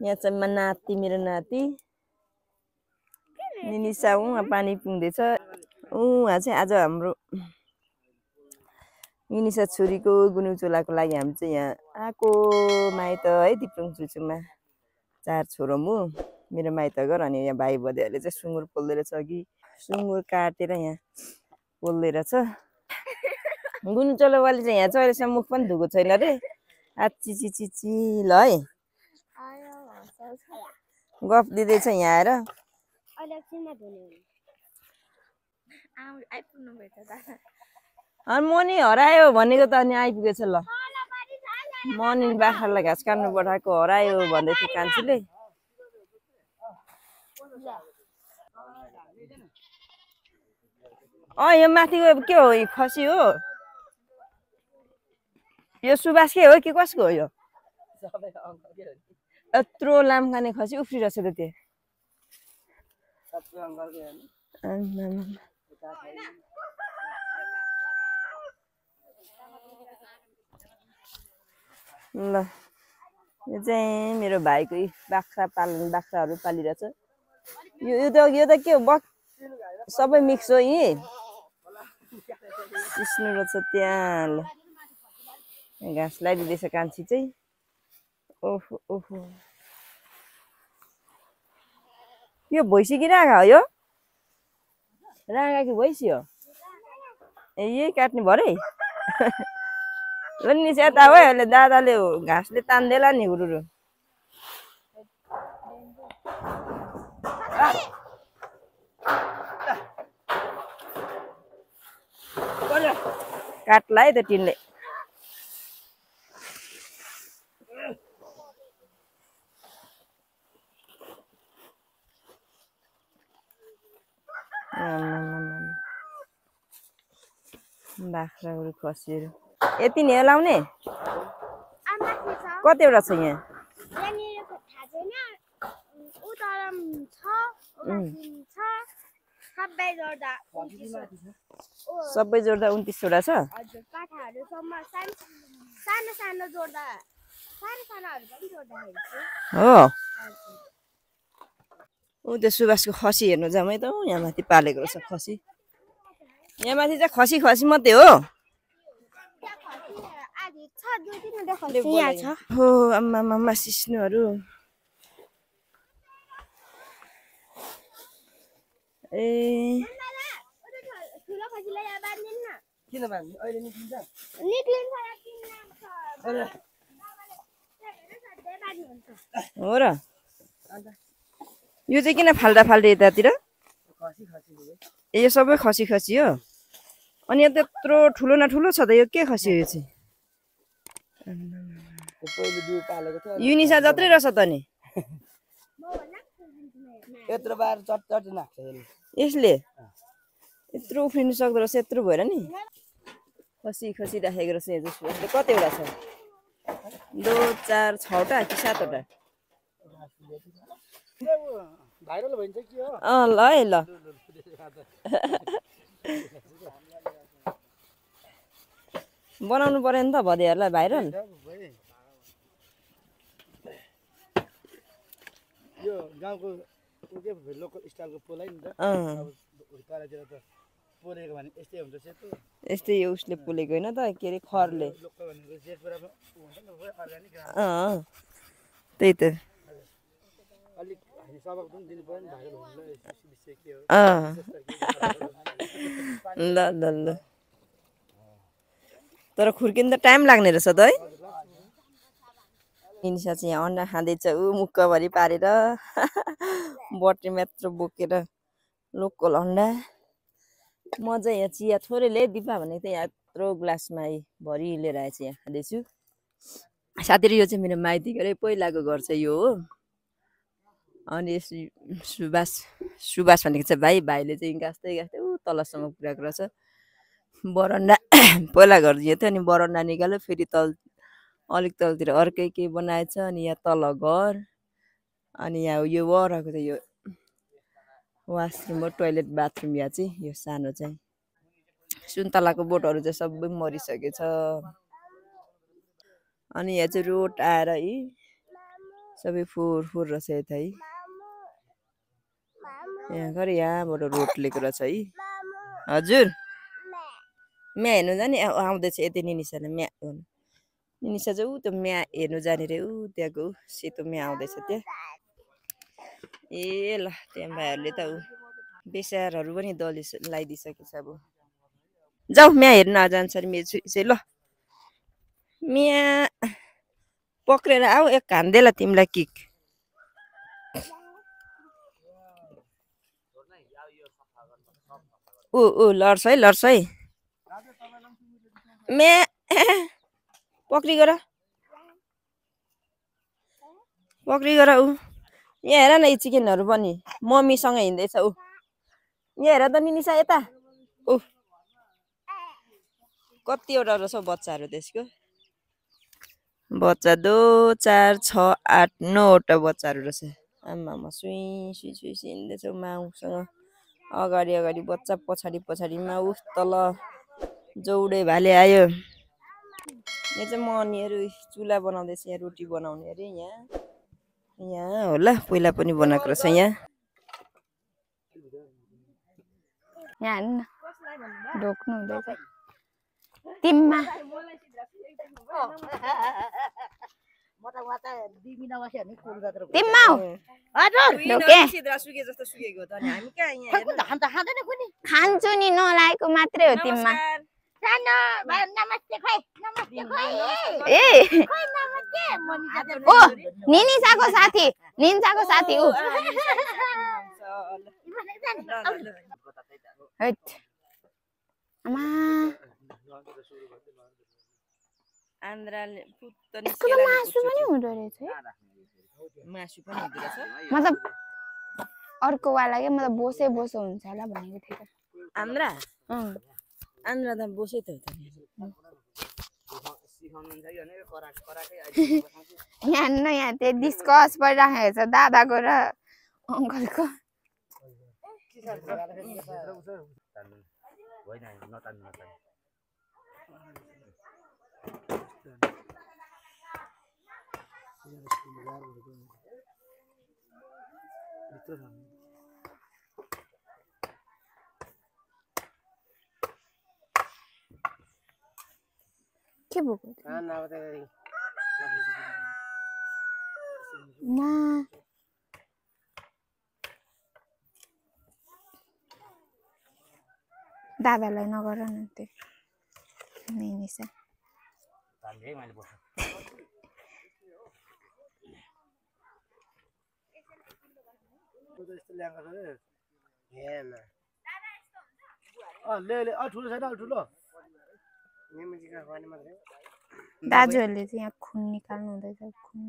यहाँ चाहिँ नाति मेरो नाति निनिसा पानी पिउँदैछ। उहाँ चाहिँ आज हाम्रो निनिसा छोरीको गुनु चोलाको लागि हामी चाहिँ यहाँ आएको माइत है दिप्लुङ चुचुमा 4 छोरो मु मेरो माइत घर। अनि यहाँ भाइ बदेहरूले चाहिँ सुँगुर पोल्दै रहेछ कि सुँगुर काटेर यहाँ पोल्दै रहेछ। गुनु चोलावाली चाहिँ यहाँ चाहिँ अहिलेसम्म मुख पनि धुएको छैन रे। आची चिची ल है गफ दिँदैछ यहाँ आएर। अनि मनी हरायो भनेको त अनि आइपुगेछ। ल मनी बाख्रालाई घाँस काट्नु पठाएको हरायो भन्दै थियो कान्छीले। यो माथिको के हो? खसी हो? यो सुबासकै हो कि कसको हो? यो यत्रो लामखाने खसी उफ्रिरहेछ त त्यो। ल यो चाहिँ मेरो भाइको बाख्राहरू पालिरहेछ। यो त के हो? सबै मिक्स हो यी। सिस्नु रहेछ त्यहाँ। ल घाँस लगाइदिँदैछ कान्छी चाहिँ। ओहो ओहो यो भैँसी कि राँगा हो? यो राँगा कि भैँसी हो? यही काट्ने भरे नि यता हो। अहिले दादाले घाँसले तान्देला नि हुरुरु। काट्ला है त टिनले। बाख्राहरू खसीहरू यति नै लाउने? कतिवटा छ यहाँ? सबै जोड्दा 29 वटा छ। हो त्यो सुबासको खसी हेर्नु जाउँ है त। यहाँ माथि पालेको रहेछ खसी। यहाँ माथि चाहिँ खसी मात्रै हो। हो आम्मा सिस्नुहरू। हो र यो चाहिँ किन फाल्दा यतातिर? यो सबै खसी हो। अनि यो त्यत्रो ठुलो न ठुलो छ त। यो के खसी हो यो चाहिँ? युनिसा जत्रै रहेछ त नि। यसले यत्रो उफ्रिनु सक्दो रहेछ। यत्रो भएर नि खसी राखेको रहेछ। यो चाहिँ कतिवटा छ? 2 4 6वटा कि 7वटा? ल है ल बनाउनु पर्यो नि त भदेहरूलाई भाइरल। यो गाउँको लोकल स्टाइलको पोलाइ नि त। पोलेको भने यस्तै हुन्छ सेतो। यस्तै उसले पोलेको हैन त के रे खरले। त्यही त। अलिक सबक पनि दिनु पर्यो नि भाइरल हुनुलाई। ल तर खुर्किन त टाइम लाग्ने रहेछ त है। निनिसा चाहिँ यहाँ अन्डा खाँदैछ। मुक्कभरि पारेर बट्टी मात्र बोकेर लोकल अन्डा। म चाहिँ यहाँ चिया थोरै ल्याए दिपा भनेको थिएँ। यहाँ यत्रो ग्लासमा भरि लिएर आएछ। यहाँ खाँदैछु। साथीहरू यो चाहिँ मेरो माइतीघरै पहिलाको घर चाहिँ यो हो। अनि सुबास भनेको चाहिँ भाइले चाहिँ गाँस्दै तलसम्म पुऱ्याएको रहेछ। बरन्डा पहिला घर दिएको थियो। अनि बरन्डा निकाल्यो। फेरि अलिक तलतिर अर्कै के बनाएछ। अनि यहाँ तल घर। अनि यहाँ यो वरको चाहिँ यो वासरुम हो। टोइलेट बाथरुम यहाँ चाहिँ यो सानो चाहिँ। सुन्तलाको बोटहरू चाहिँ सबै मरिसकेछ। अनि यहाँ चाहिँ रोड आएर सबै फोहोर रहेछ यता है यहाँ घर यहाँबाट रोड लिएको रहेछ है हजुर म्या हेर्नु जाने आउँदैछ यतै निनिसाले म्या गर्नु निनिसा चाहिँ ऊ त्यो म्या हेर्नु जाने रे ऊ त्यहाँको सेतो म्या आउँदैछ त्यहाँ ए ल त्यहाँ भाइहरूले त ऊ बेसारहरू पनि लगाइदिइसकेछ अब जाऊ म्या हेर्न जान्छ अरे मेरो चाहिँ ल म्या पक्रेर आऊ एक हान्देला तिमीलाई किक ऊ लड्छ है म्या पक्री गर ऊ यहाँ हेर न यी चिकनहरू पनि मम्मीसँग हिँड्दैछ ऊ यहाँ हेर त निनिसा यता ऊ कतिवटा रहेछ बच्चाहरू त्यसको बच्चा 2 4 6 8 9वटा बच्चाहरू रहेछ आमामा सुई हिँड्दैछ माउसँग अगाडि बच्चा पछाडिमा ऊ तल जौडे भाले आयो यहाँ चाहिँ मनीहरू चुला बनाउँदैछ यहाँ रोटी बनाउने अरे यहाँ होला पहिला पनि बनाएको रहेछ यहाँ ढोक्नु हुँदैछ तिम्मा खान्छु नि नलागेको मात्रै हो तिम्मा ओ निनिसाको साथी ऊ आन्द्राले मासु पनि हुँदो रहेछ मासु पनि हुँदो रहेछ मतलब अर्को वाला के मतलब बोसो हुन्छ होला भनेको थिएँ त आन्द्रा आन्द्रा त बोसै त यहाँ त्यो डिस्कस परिराखेको छ दादाको र अङ्कलको के भएको दादालाई नगर न त्यो निनिसा दाजुहरूले चाहिँ यहाँ खुन निकाल्नु हुँदैछ खुन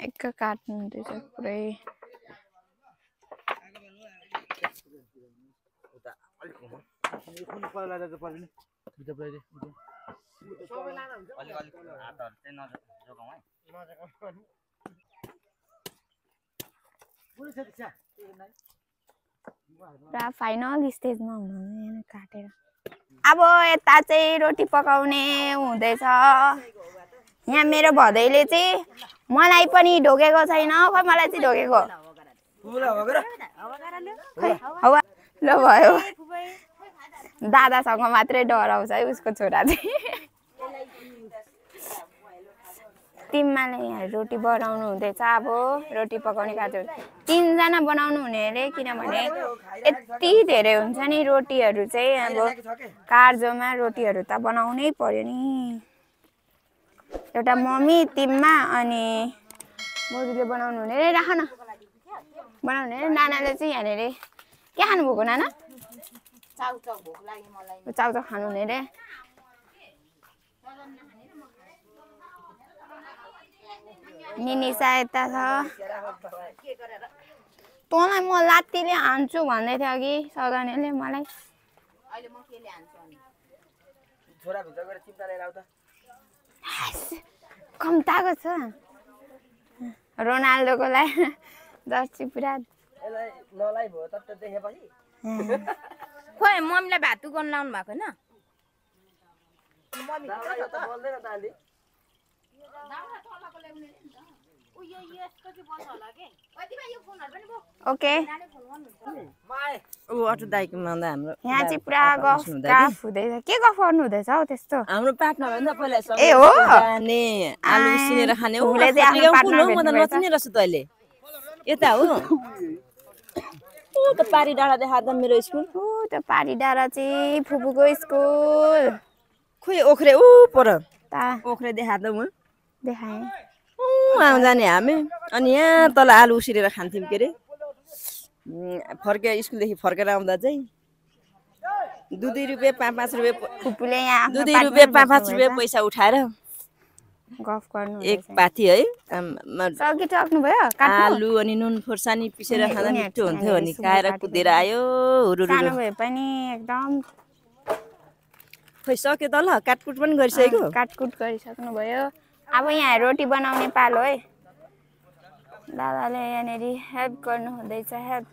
एक काट्नु हुँदैछ पुरै पुरा फाइनल स्टेजमा हुनु काटेर अब यता चाहिँ रोटी पकाउने हुँदैछ यहाँ मेरो भदैले चाहिँ मलाई पनि ढोकेको छैन खै मलाई चाहिँ ढोकेको ल भयो दादासँग मात्रै डराउँछ है उसको छोरा चाहिँ तिम्माले यहाँ रोटी बनाउनु हुँदैछ अब रोटी पकाउने काजु 3 जना बनाउनु हुने अरे किनभने यति धेरै हुन्छ नि रोटीहरू चाहिँ अब कार्जोमा रोटीहरू त बनाउनै पर्यो नि एउटा मम्मी तिम्मा अनि बोजूले बनाउनु हुने रे राख न बनाउनु रे नानाले चाहिँ यहाँ रे के खानु भएको नाना चाउचाउ भोक लाग्यो मलाई चाउचाउ खानु हुने रे निनिसा यता छ तँलाई म लात्तीले हान्छु भन्दै थियो कि सदनेले मलाई अहिले म केले हान्छु अनि छोरा भित्र गएर चिम्टा लिएर आउ त कम्ताको छ रोनाल्डोको लागि जर्सी पुरा यसलाई नलाई भयो त देखेपछि खोइ मम्मीलाई भातु गर्न लाउनु भएको हैन मम्मी त बोल्दैन त आन्टी ओके ऊ अटो दाइकोमा आउँदा हाम्रो यहाँ चाहिँ पुरा गफ हुँदैछ के गफ गर्नु हुँदैछ हौ त्यस्तो हाम्रो पार्टनर हो नि त पहिला ए हो जाने आलु उसिनेर खाने हो फुले चाहिँ आफ्नो पार्टनर म त नचिनेर छु त अहिले यता हो ऊ त पारी डाँडा देखा त मेरो स्कुल ऊ त्यो पारी डाँडा चाहिँ फुपूको स्कुल खोइ ओख्रे ऊ पर ता ओख्रे देखा त म देखाएँ आउँ जाने हामी अनि यहाँ तल आलु उसिरेर खान्थ्यौँ के अरे फर्केर स्कुलदेखि फर्केर आउँदा चाहिँ 2 रुपियाँ 5 रुपियाँ फुपूले यहाँ 2 रुपियाँ 5 रुपियाँ पैसा उठाएर गफ गर्नु एक पाथी है सकिसक्नु भयो आलु अनि नुन खोर्सानी पिसेर खाँदा मिठो हुन्थ्यो अनि खाएर कुदेर आयो सानो भए पनि एकदम खोइ सक्यो त ल काटकुट पनि गरिसकेको काटकुट गरिसक्नु भयो अब यहाँ रोटी बनाउने पालो है दादाले यहाँनिर हेल्प गर्नु हुँदैछ हेल्प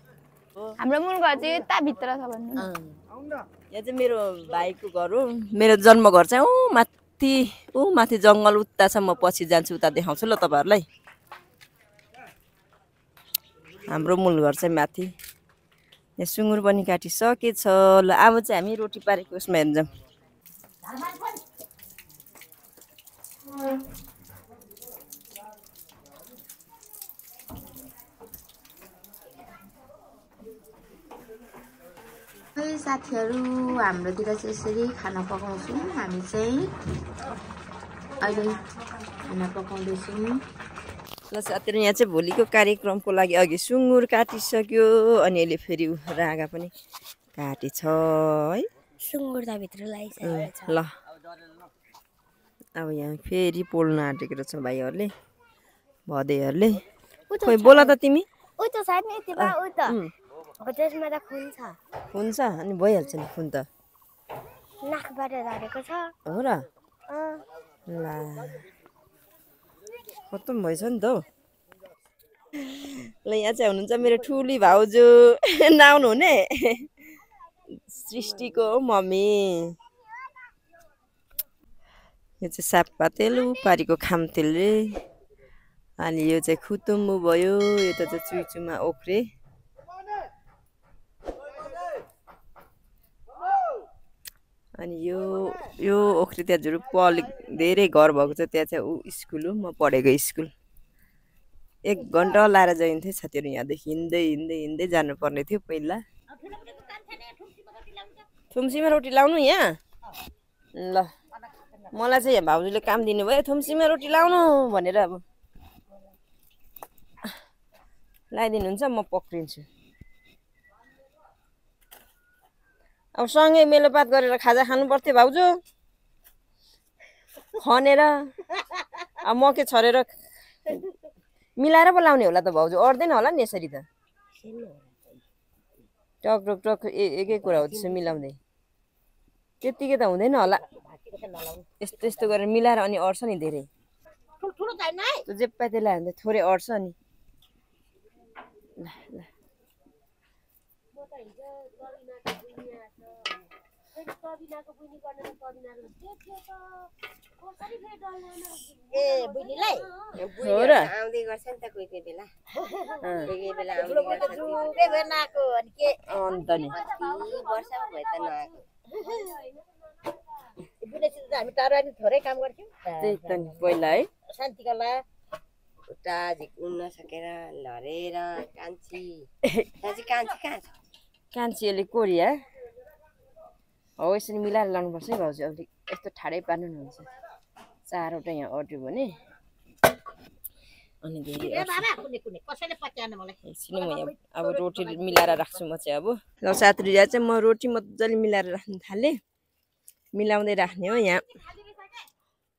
हाम्रो मूल घर चाहिँ यता भित्र छ भन्नु यहाँ चाहिँ मेरो भाइको घर हो मेरो जन्म घर चाहिँ माथि जङ्गल उता छ म पछि जान्छु उता देखाउँछु ल तपाईँहरूलाई हाम्रो मूल घर चाहिँ माथि यहाँ सुँगुर पनि काटिसकेछ ल अब चाहिँ हामी रोटी पारेको उसमा हेर्छौँ साथीहरू हाम्रोतिर चाहिँ यसरी खाना पकाउँछौँ हामी चाहिँ अहिले खाना पकाउँदैछौँ ल साथीहरू यहाँ चाहिँ भोलिको कार्यक्रमको लागि अघि सुँगुर काटिसक्यो अनि अहिले फेरि रागा पनि काटेछ है सुँगुर त भित्र ल अब यहाँ फेरि पोल्न आँटेको रहेछ भाइहरूले भदैहरूले खोइ बोल त तिमी त्यसमा त खुन छ खुन छ अनि भइहाल्छ नि खुन त नाकबाट झरेको छ हो र ला खतम भएछ नि त हौ ल यहाँ चाहिँ हुनुहुन्छ मेरो ठुली भाउजू नआउनु हुने सृष्टिको मम्मी यो चाहिँ सागपातेल पारीको खामतेल रे अनि यो चाहिँ खुतुम्बु भयो यता चाहिँ चुइचुमा ओख्रे अनि यो ओख्रे त्यहाँ जुरु धेरै घर भएको छ त्यहाँ चाहिँ ऊ स्कुल हो म पढेको स्कुल 1 घन्टा लाएर जाइन्थ्यो साथीहरू यहाँदेखि हिँड्दै हिँड्दै हिँड्दै जानुपर्ने थियो पहिला थुम्सीमा रोटी लाउनु यहाँ ल मलाई चाहिँ यहाँ भाउजूले काम दिनुभयो थुम्सीमा रोटी लाउनु भनेर अब लगाइदिनुहुन्छ म पक्रिन्छु अब सँगै मेलोपात गरेर खाजा खानु पर्थ्यो भाउजू खनेर अब मकै छरेर मिलाएर पो लाउने होला त भाउजू अट्दैन होला नि यसरी त टक टक टक एकै कुरा हो त्यसो मिलाउँदै त्यतिकै त हुँदैन होला यस्तो यस्तो गरेर मिलाएर अनि अट्छ नि धेरै त्यो जे पाए त्यसलाई हाल्दा थोरै अट्छ नि ल हो र आउँदै गर्छ नि त कोही कोही बेला अन्त नि वर्ष भयो त नआएको हामी टाढा थोरै काम गर्थ्यौँ त्यही त नि पहिला है शान्तिकला उता झिक्नु नसकेर लडेर कान्छी कान्छी कहाँ छ कान्छीले कोरिया हो यसरी मिलाएर लानुपर्छ है भाउजू अलिक यस्तो ठाडै पार्नु हुन्छ 4वटा यहाँ अट्यो भने अनि धेरै एकछिन म यहाँ अब रोटी मिलाएर राख्छु म चाहिँ अब ल साथीहरू यहाँ चाहिँ म रोटी मजाले मिलाएर राख्न थालेँ मिलाउँदै राख्ने हो यहाँ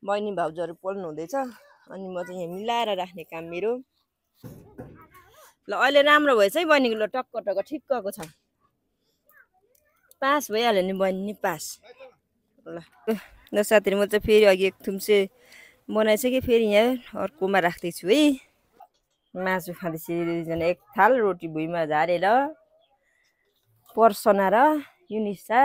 बहिनी भाउजूहरू पोल्नु हुँदैछ अनि म चाहिँ यहाँ मिलाएर राख्ने काम मेरो ल अहिले राम्रो भएछ है बहिनीको ल टक्क टक्क ठिक्कको छ पास भइहाल्यो नि बहिनी नि पास ल साथीहरू म चाहिँ फेरि अघि एक थुम्से बनाइसकेँ फेरि यहाँ अर्कोमा राख्दैछु है मासु खाँदैछु एक थाल रोटी भुइँमा झारेर पर्सना र युनिसा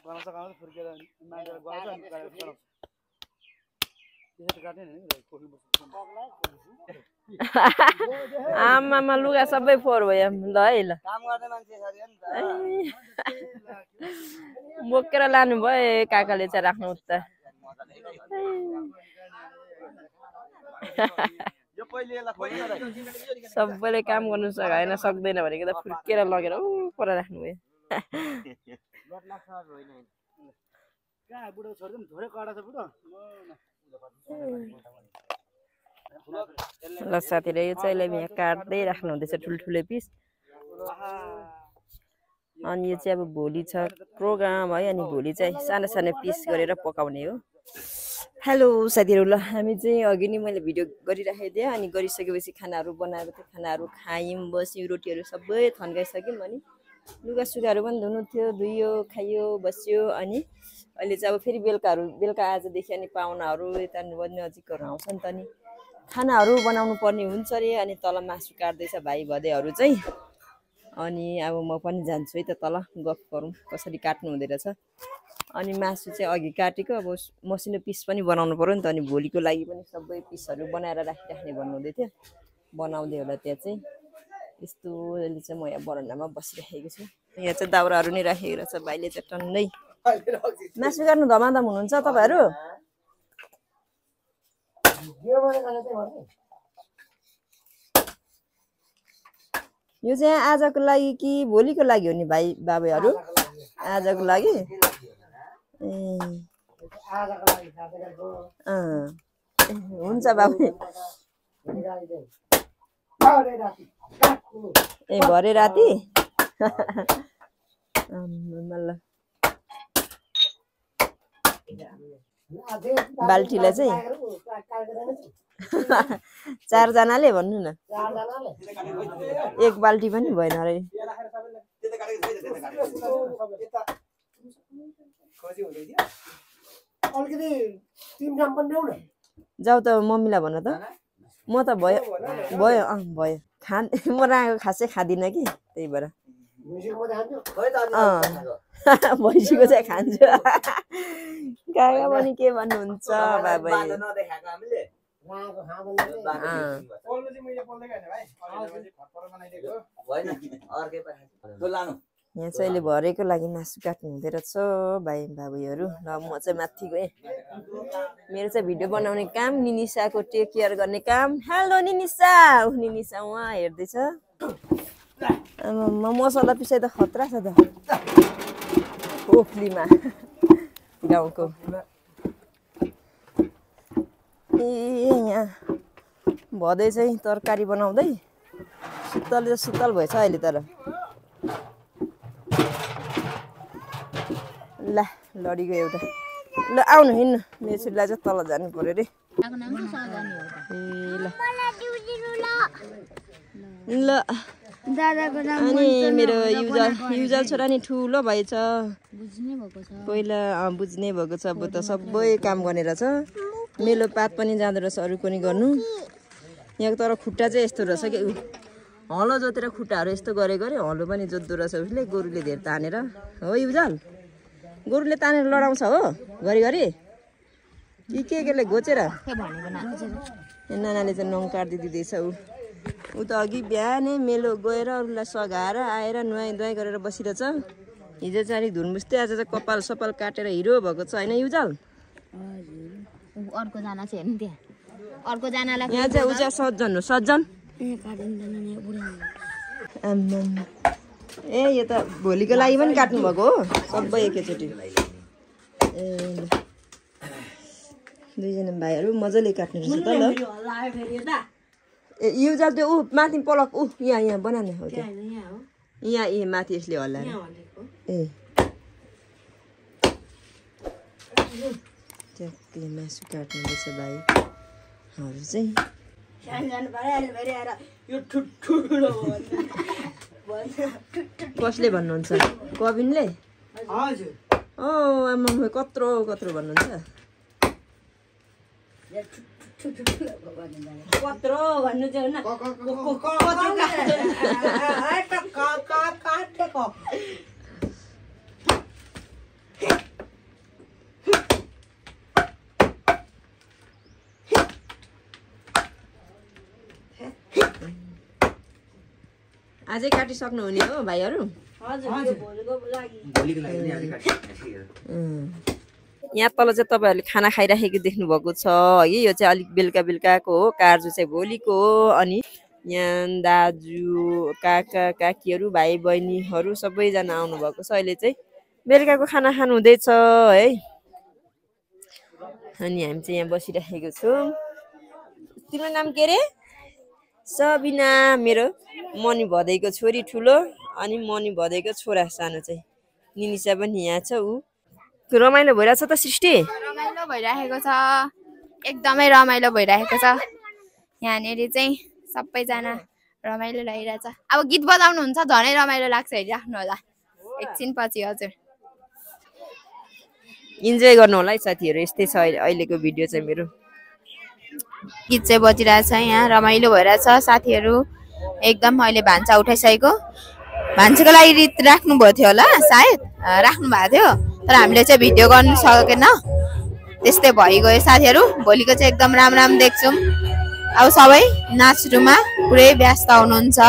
गनाउँछ गनाउँछ फुर्केर मान्छेलाई गराउँछ अनि गराउँछ त्यसरी काट्ने नि कोही बस्छ आमामा लुगा सबै फोहोर भयो ल है ल काम गर्ने मान्छे छ नि त बोकेर लानु भयो काकाले चाहिँ राख्नु उता यो पहिले यसलाई खोल्नु र सबैले काम गर्नु सकेन सक्दैन भनेको त फुर्केर लगेर पर राख्नु भयो कहाँ बुढो छोड्दिउँ थोरै कडा छ बुढो ल साथीले यो चाहिँ यहाँ काट्दै राख्नु हुँदैछ ठुल्ठुलो पिस अनि यो चाहिँ अब भोलि छ प्रोग्राम है अनि भोलि चाहिँ सानो सानो पिस गरेर पकाउने हो हेलो साथीहरू ल हामी चाहिँ अघि नै मैले भिडियो गरिराखेको थिएँ अनि गरिसकेपछि खानाहरू बनाएको थिएँ खानाहरू खायौँ बस्यौँ रोटीहरू सबै थन्काइसक्यौँ अनि लुगा सुगाहरू पनि धुनु थियो धुयो खाइयो बस्यो अनि अहिले चाहिँ अब फेरि बेलुका आजदेखि अनि पाहुनाहरू यता नजिकहरू आउँछ नि त नि खानाहरू बनाउनु पर्ने हुन्छ अरे अनि तल मासु काट्दैछ भाइ भदैहरू चाहिँ अनि अब म पनि जान्छु है त तल गफ गरौँ कसरी काट्नु हुँदो रहेछ अनि मासु चाहिँ अघि काटेको अब मसिनो पिस पनि बनाउनु पर्यो नि त अनि भोलिको लागि पनि सबै पिसहरू बनाएर राखिराख्ने भन्नुहुँदै थियो बनाउँदै होला त्यहाँ चाहिँ यस्तो अहिले चाहिँ म यहाँ बरन्डामा बसिराखेको छु यहाँ चाहिँ दाउराहरू नै राखेको रहेछ भाइले चाहिँ टन्नै मासु काट्नु धमाधम हुनुहुन्छ तपाईँहरू यो चाहिँ आजको लागि कि भोलिको लागि हो नि भाइ बाबैहरू आजको लागि हुन्छ बाबु ए भरे राति ल बाल्टीलाई चाहिँ 4 जनाले भन्नु न एक बाल्टी पनि भएन रे जाऊ त मम्मीलाई भन त म त भयो भयो भयो म राको खासै खाँदिनँ कि त्यही भएर भैँसीको चाहिँ खान्छु काका पनि के भन्नुहुन्छ बाबा यहाँ चाहिँ अहिले भरेको लागि मासु काट्नु हुँदो रहेछ भाइ बाबुहरू ल म चाहिँ माथि गएँ मेरो चाहिँ भिडियो बनाउने काम निनिसाको टेक केयर गर्ने काम हेलो निनिसा निनिसा उहाँ हेर्दैछ मसला पिसाइ त खतरा छ त ओफ्लीमा गाउँको ए यहाँ भदै चाहिँ तरकारी बनाउँदै शीतल भएछ अहिले तर ल लडीको एउटा ल आउनु हिँड्नु मेरो छोरीलाई चाहिँ तल जानु पर्यो रे ए ल अनि मेरो युजल छोरा नि ठुलो भएछ पहिला बुझ्ने भएको छ अब त सबै काम गर्ने रहेछ मेलो पात पनि जाँदो रहेछ अरू पनि गर्नु यहाँ तर खुट्टा चाहिँ यस्तो रहेछ कि हलो जोतेर खुट्टाहरू यस्तो गरेको अरे हलो पनि जोत्दो रहेछ उसले गोरुले धेर तानेर हो युजल गोरुले तानेर लडाउँछ हो घरिघरि कि केले घोचेर नानाले चाहिँ नङ काटिदिँदैछ ऊ त अघि बिहानै मेलो गएर अरूलाई सघाएर आएर नुहाइ धुवाइ गरेर बसिरहेछ हिजो चाहिँ अलिक धुनमुस्दै आज चाहिँ कपाल सपाल काटेर हिरो भएको छ होइन युजल अर्को जना चाहिँ हेर्नु त्यहाँ अर्को जनालाई यहाँ चाहिँ ऊ चाहिँ सज्जन हो सज्जन ए यो त भोलिको लागि पनि काट्नु भएको हो सबै एकैचोटि ए दुईजना भाइहरू मजाले काट्नु रहेछ त ल ए युजल त्यो ऊ माथि पलक ऊ यहाँ बनाउने हो त्यो यहाँ माथि यसले हल्लाएर ए ट्याक्कै मासु काट्नु रहेछ भाइहरू चाहिँ कसले भन्नुहुन्छ कविनले ओ आमा कत्रो भन्नुहुन्छ पत्रो भन्नु चाहिँ होइन आजै काटिसक्नुहुने हो भाइहरू यहाँ तल चाहिँ तपाईँहरूले खाना खाइराखेको देख्नुभएको छ है यो चाहिँ अलिक बेलुका बेलुकाको हो कार्जु चाहिँ भोलिको हो अनि यहाँ दाजु काका काकीहरू भाइ बहिनीहरू सबैजना आउनुभएको छ अहिले चाहिँ बेलुकाको खाना खानु हुँदैछ है अनि हामी चाहिँ यहाँ बसिराखेको छौँ तिम्रो नाम के अरे सबिना मेरो मनी भदैको छोरी ठुलो अनि मनी भदैको छोरा सानो चाहिँ निनिसा पनि यहाँ छ ऊ रमाइलो भइरहेछ त सृष्टि रमाइलो भइरहेको छ एकदमै रमाइलो भइरहेको छ यहाँनिर चाहिँ सबैजना रमाइलो लागिरहेछ अब गीत बजाउनुहुन्छ झनै रमाइलो लाग्छ हेरिराख्नु होला एकछिन पछि हजुर इन्जोय गर्नु होला है साथीहरू यस्तै छ अहिलेको भिडियो चाहिँ मेरो गीत चाहिँ बजिरहेछ यहाँ रमाइलो भइरहेछ साथीहरू एकदम अहिले भान्सा उठाइसकेको भान्साको लागि रित राख्नु भएको थियो होला सायद राख्नु भएको थियो तर हामीले चाहिँ भिडियो गर्नु सकेन त्यस्तै भइगयो साथीहरू भोलिको चाहिँ एकदम राम राम देख्छौँ अब सबै नाचरुमा पुरै व्यस्त हुनुहुन्छ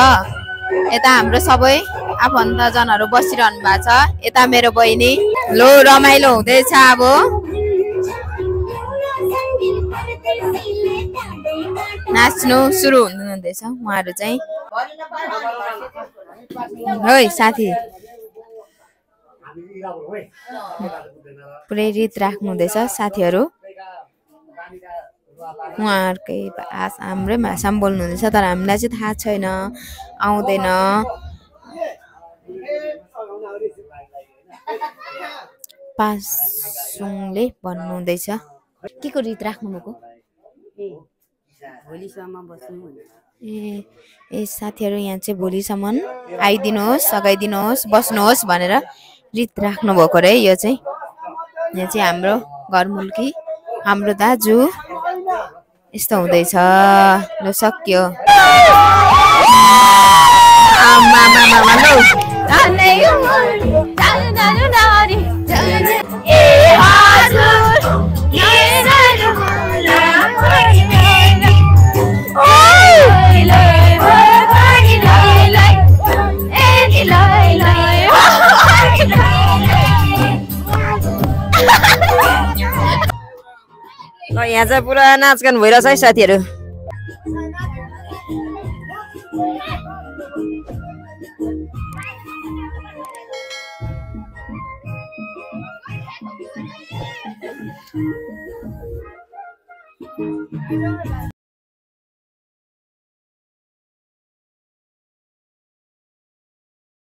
यता हाम्रो सबै आफन्तजनहरू बसिरहनु भएको छ यता मेरो बहिनी लो रमाइलो हुँदैछ अब नाच्नु सुरु हुँदैछ उहाँहरू चाहिँ है साथी पुरै रित राख्नु हुँदैछ साथीहरू उहाँहरूकै हाम्रै भाषामा बोल्नु हुँदैछ तर हामीलाई चाहिँ थाहा छैन आउँदैन पासुङले भन्नु हुँदैछ के को रित राख्नु भएको ए साथीहरू यहाँ चाहिँ भोलिसम्म आइदिनुहोस् सघाइदिनुहोस् बस्नुहोस् भनेर रित राख्नु भएको रे यो चाहिँ यहाँ चाहिँ हाम्रो घरमुल्की हाम्रो दाजु यस्तो हुँदैछ ल सक्यो ल यहाँ चाहिँ पुरा नाचगान भइरहेछ है साथीहरू